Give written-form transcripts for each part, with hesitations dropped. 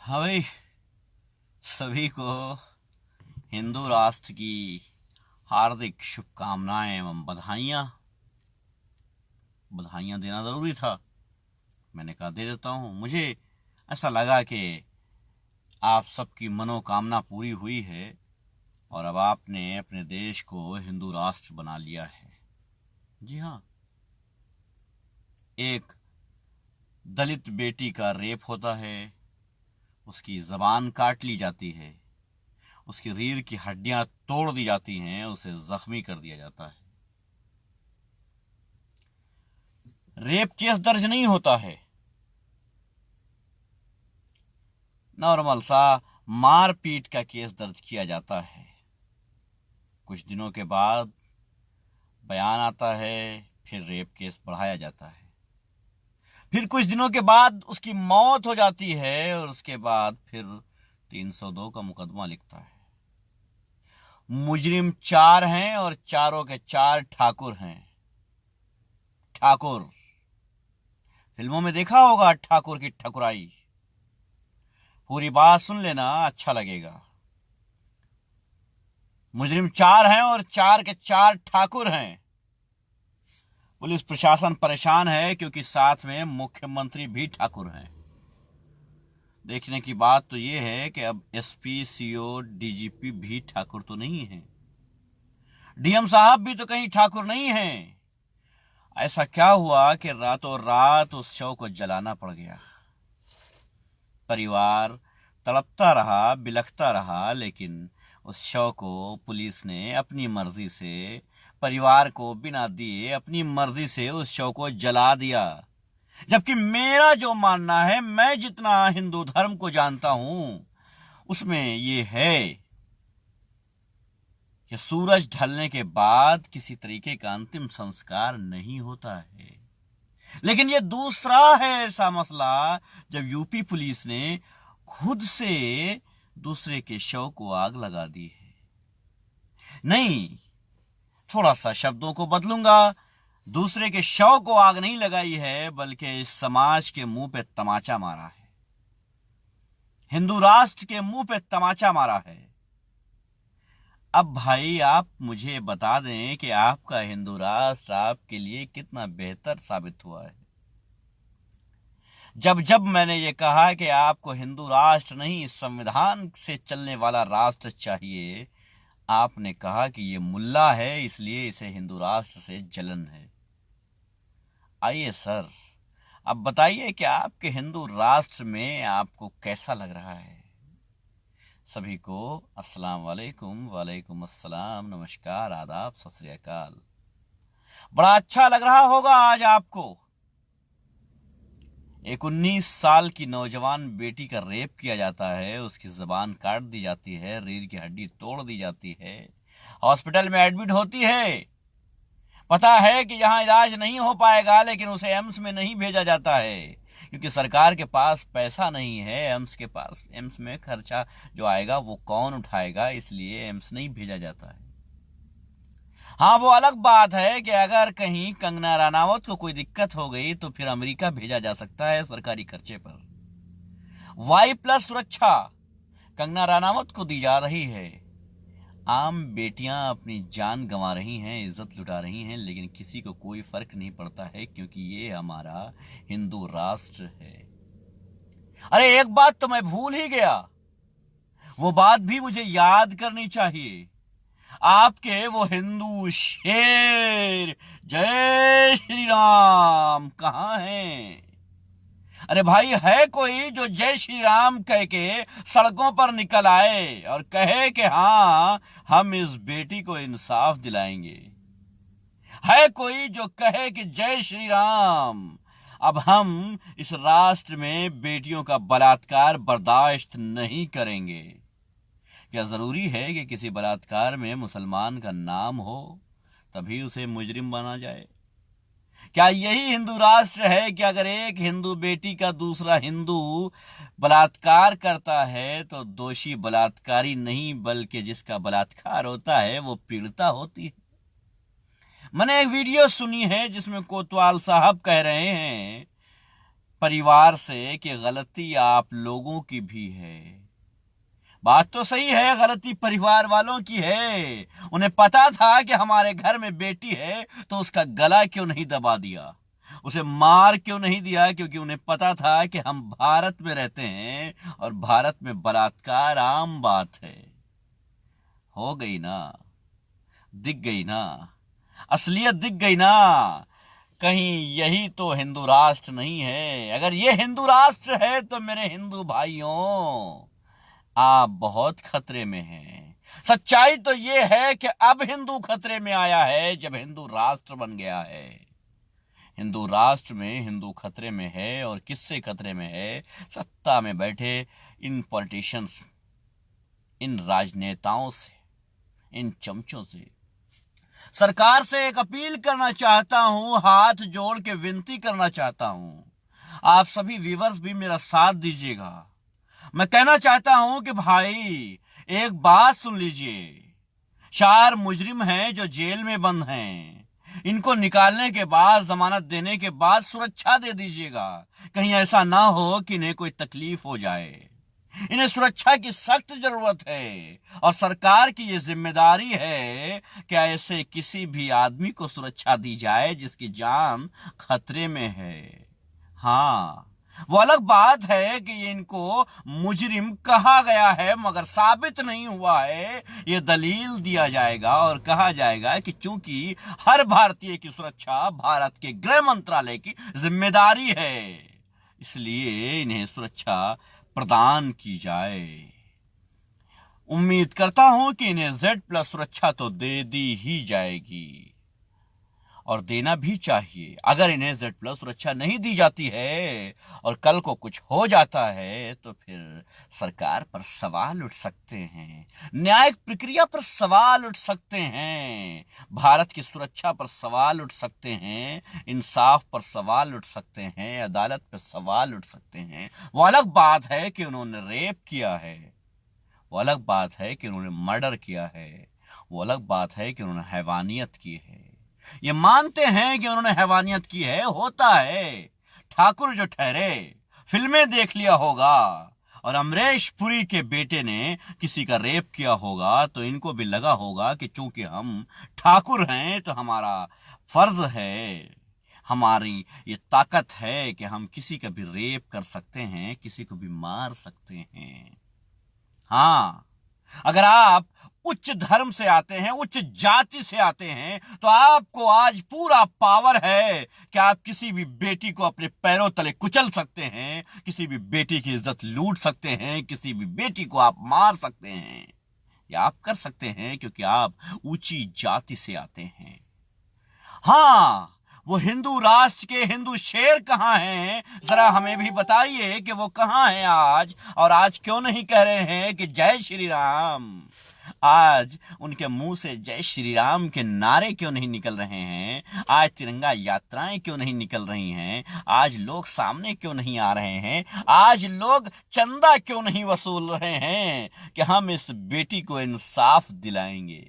हाँ भाई, सभी को हिंदू राष्ट्र की हार्दिक शुभकामनाएं एवं बधाइयाँ बधाइयाँ देना ज़रूरी था। मैंने कहा दे देता हूँ। मुझे ऐसा लगा कि आप सबकी मनोकामना पूरी हुई है और अब आपने अपने देश को हिंदू राष्ट्र बना लिया है। जी हाँ, एक दलित बेटी का रेप होता है, उसकी जबान काट ली जाती है, उसकी रीढ़ की हड्डियां तोड़ दी जाती हैं, उसे जख्मी कर दिया जाता है। रेप केस दर्ज नहीं होता है, नॉर्मल सा मारपीट का केस दर्ज किया जाता है। कुछ दिनों के बाद बयान आता है, फिर रेप केस बढ़ाया जाता है। फिर कुछ दिनों के बाद उसकी मौत हो जाती है और उसके बाद फिर 302 का मुकदमा लिखता है। मुजरिम चार हैं और चारों के चार ठाकुर हैं। ठाकुर, फिल्मों में देखा होगा ठाकुर की ठकुराई। पूरी बात सुन लेना, अच्छा लगेगा। मुजरिम चार हैं और चार के चार ठाकुर हैं। पुलिस प्रशासन परेशान है क्योंकि साथ में मुख्यमंत्री भी ठाकुर हैं। देखने की बात तो यह है कि अब एसपी, सीओ, डीजीपी भी ठाकुर तो नहीं है। डीएम साहब भी तो कहीं ठाकुर नहीं हैं। ऐसा क्या हुआ कि रातों रात उस शव को जलाना पड़ गया। परिवार तड़पता रहा, बिलखता रहा, लेकिन उस शव को पुलिस ने अपनी मर्जी से, परिवार को बिना दिए अपनी मर्जी से उस शव को जला दिया। जबकि मेरा जो मानना है, मैं जितना हिंदू धर्म को जानता हूं, उसमें ये है कि सूरज ढलने के बाद किसी तरीके का अंतिम संस्कार नहीं होता है। लेकिन ये दूसरा है ऐसा मसला जब यूपी पुलिस ने खुद से दूसरे के शव को आग लगा दी है। नहीं, थोड़ा सा शब्दों को बदलूंगा। दूसरे के शव को आग नहीं लगाई है, बल्कि इस समाज के मुंह पे तमाचा मारा है। हिंदू राष्ट्र के मुंह पे तमाचा मारा है। अब भाई, आप मुझे बता दें कि आपका हिंदू राष्ट्र आपके लिए कितना बेहतर साबित हुआ है। जब जब मैंने ये कहा कि आपको हिंदू राष्ट्र नहीं, संविधान से चलने वाला राष्ट्र चाहिए, आपने कहा कि ये मुल्ला है इसलिए इसे हिंदू राष्ट्र से जलन है। आइए सर, अब बताइए कि आपके हिंदू राष्ट्र में आपको कैसा लग रहा है। सभी को अस्सलाम वालेकुम, वालेकुम अस्सलाम, नमस्कार, आदाब, सत श्री अकाल। बड़ा अच्छा लग रहा होगा आज आपको। एक 19 साल की नौजवान बेटी का रेप किया जाता है, उसकी जबान काट दी जाती है, रीढ़ की हड्डी तोड़ दी जाती है, हॉस्पिटल में एडमिट होती है। पता है कि यहां इलाज नहीं हो पाएगा, लेकिन उसे एम्स में नहीं भेजा जाता है क्योंकि सरकार के पास पैसा नहीं है। एम्स में खर्चा जो आएगा वो कौन उठाएगा, इसलिए एम्स नहीं भेजा जाता है। हाँ, वो अलग बात है कि अगर कहीं कंगना रनावत को कोई दिक्कत हो गई तो फिर अमेरिका भेजा जा सकता है सरकारी खर्चे पर। Y+ सुरक्षा कंगना रनावत को दी जा रही है। आम बेटियां अपनी जान गंवा रही हैं, इज्जत लुटा रही हैं, लेकिन किसी को कोई फर्क नहीं पड़ता है क्योंकि ये हमारा हिंदू राष्ट्र है। अरे एक बात तो मैं भूल ही गया, वो बात भी मुझे याद करनी चाहिए। आपके वो हिंदू शेर जय श्री राम कहां हैं? अरे भाई, है कोई जो जय श्री राम कह के सड़कों पर निकल आए और कहे कि हाँ, हम इस बेटी को इंसाफ दिलाएंगे? है कोई जो कहे कि जय श्री राम, अब हम इस राष्ट्र में बेटियों का बलात्कार बर्दाश्त नहीं करेंगे? क्या जरूरी है कि किसी बलात्कार में मुसलमान का नाम हो तभी उसे मुजरिम बना जाए? क्या यही हिंदू राष्ट्र है कि अगर एक हिंदू बेटी का दूसरा हिंदू बलात्कार करता है तो दोषी बलात्कारी नहीं, बल्कि जिसका बलात्कार होता है वो पीड़िता होती है? मैंने एक वीडियो सुनी है जिसमें कोतवाल साहब कह रहे हैं परिवार से कि गलती आप लोगों की भी है। बात तो सही है, गलती परिवार वालों की है। उन्हें पता था कि हमारे घर में बेटी है, तो उसका गला क्यों नहीं दबा दिया, उसे मार क्यों नहीं दिया? क्योंकि उन्हें पता था कि हम भारत में रहते हैं और भारत में बलात्कार आम बात है। हो गई ना, दिख गई ना, असलियत दिख गई ना। कहीं यही तो हिंदू राष्ट्र नहीं है। अगर ये हिंदू राष्ट्र है तो मेरे हिंदू भाइयों, आप बहुत खतरे में हैं। सच्चाई तो ये है कि अब हिंदू खतरे में आया है जब हिंदू राष्ट्र बन गया है। हिंदू राष्ट्र में हिंदू खतरे में है, और किससे खतरे में है? सत्ता में बैठे इन पॉलिटिशियंस, इन राजनेताओं से, इन चमचों से। सरकार से एक अपील करना चाहता हूं, हाथ जोड़ के विनती करना चाहता हूं, आप सभी व्यूअर्स भी मेरा साथ दीजिएगा। मैं कहना चाहता हूं कि भाई एक बात सुन लीजिए। 4 मुजरिम हैं जो जेल में बंद हैं। इनको निकालने के बाद, जमानत देने के बाद सुरक्षा दे दीजिएगा। कहीं ऐसा ना हो कि इन्हें कोई तकलीफ हो जाए। इन्हें सुरक्षा की सख्त जरूरत है, और सरकार की यह जिम्मेदारी है कि ऐसे किसी भी आदमी को सुरक्षा दी जाए जिसकी जान खतरे में है। हाँ, वो अलग बात है कि इनको मुजरिम कहा गया है, मगर साबित नहीं हुआ है। ये दलील दिया जाएगा और कहा जाएगा कि चूंकि हर भारतीय की सुरक्षा भारत के गृह मंत्रालय की जिम्मेदारी है, इसलिए इन्हें सुरक्षा प्रदान की जाए। उम्मीद करता हूं कि इन्हें Z+ सुरक्षा तो दे दी ही जाएगी, और देना भी चाहिए। अगर इन्हें Z+ सुरक्षा नहीं दी जाती है और कल को कुछ हो जाता है तो फिर सरकार पर सवाल उठ सकते हैं, न्यायिक प्रक्रिया पर सवाल उठ सकते हैं, भारत की सुरक्षा पर सवाल उठ सकते हैं, इंसाफ पर सवाल उठ सकते हैं, अदालत पर सवाल उठ सकते हैं। वो अलग बात है कि उन्होंने रेप किया है, वो अलग बात है कि उन्होंने मर्डर किया है, वो अलग बात है कि उन्होंने हैवानियत की है। ये मानते हैं कि उन्होंने हैवानियत की है, होता है। ठाकुर जो ठहरे, फिल्में देख लिया होगा, और अमरीश पुरी के बेटे ने किसी का रेप किया होगा, तो इनको भी लगा होगा कि चूंकि हम ठाकुर हैं तो हमारा फर्ज है, हमारी ये ताकत है कि हम किसी का भी रेप कर सकते हैं, किसी को भी मार सकते हैं। हाँ, अगर आप उच्च धर्म से आते हैं, उच्च जाति से आते हैं, तो आपको आज पूरा पावर है कि आप किसी भी बेटी को अपने पैरों तले कुचल सकते हैं, किसी भी बेटी की इज्जत लूट सकते हैं, किसी भी बेटी को आप मार सकते हैं। ये आप कर सकते हैं क्योंकि आप ऊंची जाति से आते हैं। हाँ, वो हिंदू राष्ट्र के हिंदू शेर कहां हैं? जरा हमें भी बताइए कि वो कहां हैं आज, और आज क्यों नहीं कह रहे हैं कि जय श्री राम? आज उनके मुंह से जय श्री राम के नारे क्यों नहीं निकल रहे हैं? आज तिरंगा यात्राएं क्यों नहीं निकल रही हैं? आज लोग सामने क्यों नहीं आ रहे हैं? आज लोग चंदा क्यों नहीं वसूल रहे हैं कि हम इस बेटी को इंसाफ दिलाएंगे?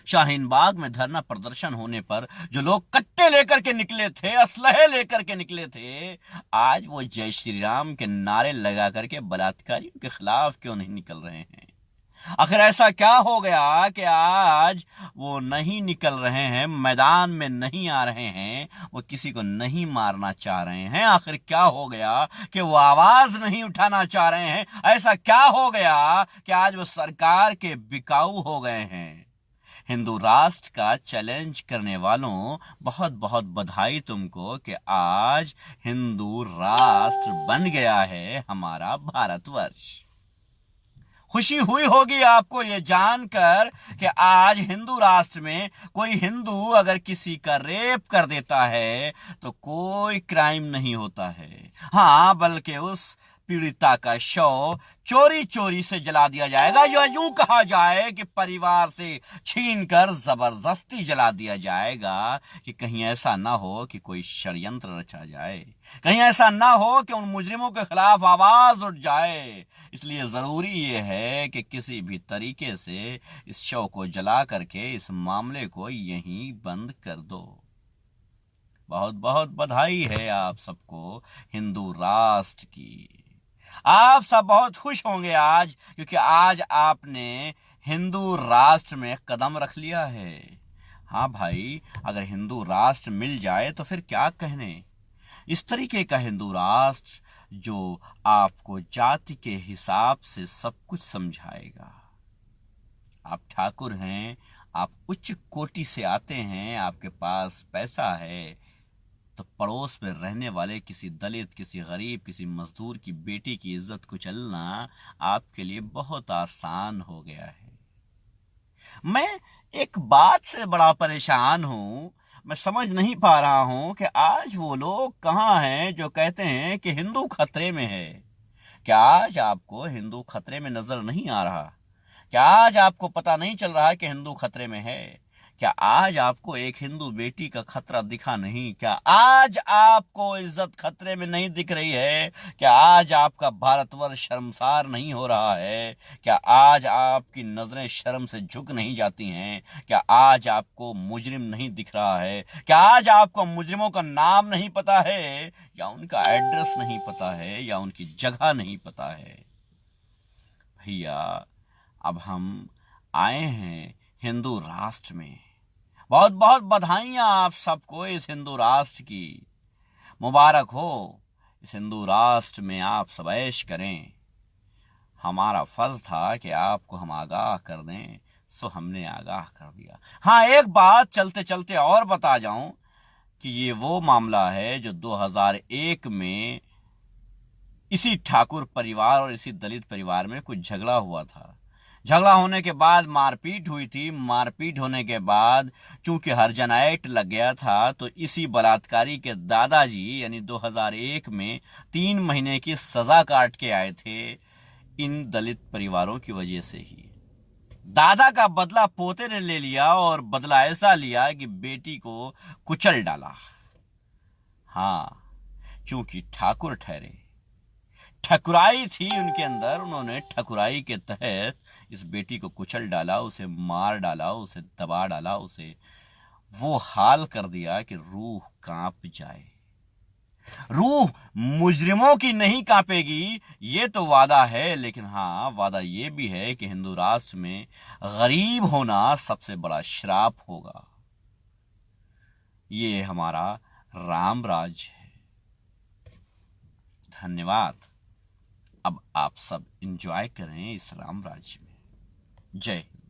शाहीन बाग में धरना प्रदर्शन होने पर जो लोग कट्टे लेकर के निकले थे, असलहे लेकर के निकले थे, आज वो जय श्री राम के नारे लगा करके बलात्कारियों के खिलाफ क्यों नहीं निकल रहे हैं? आखिर ऐसा क्या हो गया कि आज वो नहीं निकल रहे हैं, मैदान में नहीं आ रहे हैं, वो किसी को नहीं मारना चाह रहे हैं? आखिर क्या हो गया कि वो आवाज नहीं उठाना चाह रहे हैं? ऐसा क्या हो गया कि आज वो सरकार के बिकाऊ हो गए हैं? हिंदू राष्ट्र का चैलेंज करने वालों, बहुत बहुत बधाई तुमको कि आज हिंदू राष्ट्र बन गया है हमारा भारतवर्ष। खुशी हुई होगी आपको ये जानकर कि आज हिंदू राष्ट्र में कोई हिंदू अगर किसी का रेप कर देता है तो कोई क्राइम नहीं होता है। हाँ, बल्कि उस पीड़िता का शव चोरी चोरी से जला दिया जाएगा, या यूं कहा जाए कि परिवार से छीनकर जबरदस्ती जला दिया जाएगा, कि कहीं ऐसा ना हो कि कोई षड्यंत्र रचा जाए, कहीं ऐसा ना हो कि उन मुजरिमों के खिलाफ आवाज उठ जाए। इसलिए जरूरी यह है कि किसी भी तरीके से इस शव को जला करके इस मामले को यहीं बंद कर दो। बहुत बहुत बधाई है आप सबको हिंदू राष्ट्र की। आप सब बहुत खुश होंगे आज, क्योंकि आज आपने हिंदू राष्ट्र में कदम रख लिया है। हाँ भाई, अगर हिंदू राष्ट्र मिल जाए तो फिर क्या कहने। इस तरीके का हिंदू राष्ट्र जो आपको जाति के हिसाब से सब कुछ समझाएगा। आप ठाकुर हैं, आप उच्च कोटि से आते हैं, आपके पास पैसा है, तो पड़ोस में रहने वाले किसी दलित, किसी गरीब, किसी मजदूर की बेटी की इज्जत कुचलना आपके लिए बहुत आसान हो गया है। मैं एक बात से बड़ा परेशान हूं। मैं समझ नहीं पा रहा हूं कि आज वो लोग कहां हैं जो कहते हैं कि हिंदू खतरे में है। क्या आज आपको हिंदू खतरे में नजर नहीं आ रहा? क्या आज आपको पता नहीं चल रहा है कि हिंदू खतरे में है? क्या आज आपको एक हिंदू बेटी का खतरा दिखा नहीं? क्या आज आपको इज्जत खतरे में नहीं दिख रही है? क्या आज आपका भारतवर्ष शर्मसार नहीं हो रहा है? क्या आज आपकी नजरें शर्म से झुक नहीं जाती हैं? क्या आज आपको मुजरिम नहीं दिख रहा है? क्या आज आपको मुजरिमों का नाम नहीं पता है, या उनका एड्रेस नहीं पता है, या उनकी जगह नहीं पता है? भैया, अब हम आए हैं हिंदू राष्ट्र में। बहुत बहुत बधाइयां आप सबको इस हिंदू राष्ट्र की। मुबारक हो, इस हिंदू राष्ट्र में आप सब ऐश करें। हमारा फर्ज था कि आपको हम आगाह कर दें, सो हमने आगाह कर दिया। हाँ, एक बात चलते चलते और बता जाऊं कि ये वो मामला है जो 2001 में इसी ठाकुर परिवार और इसी दलित परिवार में कुछ झगड़ा हुआ था। झगड़ा होने के बाद मारपीट हुई थी। मारपीट होने के बाद चूंकि हरिजन एक्ट लग गया था, तो इसी बलात्कारी के दादाजी यानी 2001 में 3 महीने की सजा काट के आए थे, इन दलित परिवारों की वजह से ही। दादा का बदला पोते ने ले लिया, और बदला ऐसा लिया कि बेटी को कुचल डाला। हाँ, चूंकि ठाकुर ठहरे, ठकुराई थी उनके अंदर, उन्होंने ठकुराई के तहत इस बेटी को कुचल डाला, उसे मार डाला, उसे दबा डाला, उसे वो हाल कर दिया कि रूह कांप जाए। रूह मुजरिमों की नहीं कांपेगी, ये तो वादा है, लेकिन हाँ, वादा ये भी है कि हिंदू राष्ट्र में गरीब होना सबसे बड़ा श्राप होगा। ये हमारा राम राज है। धन्यवाद। अब आप सब एंजॉय करें इस राम राज्य में। जय हिंद।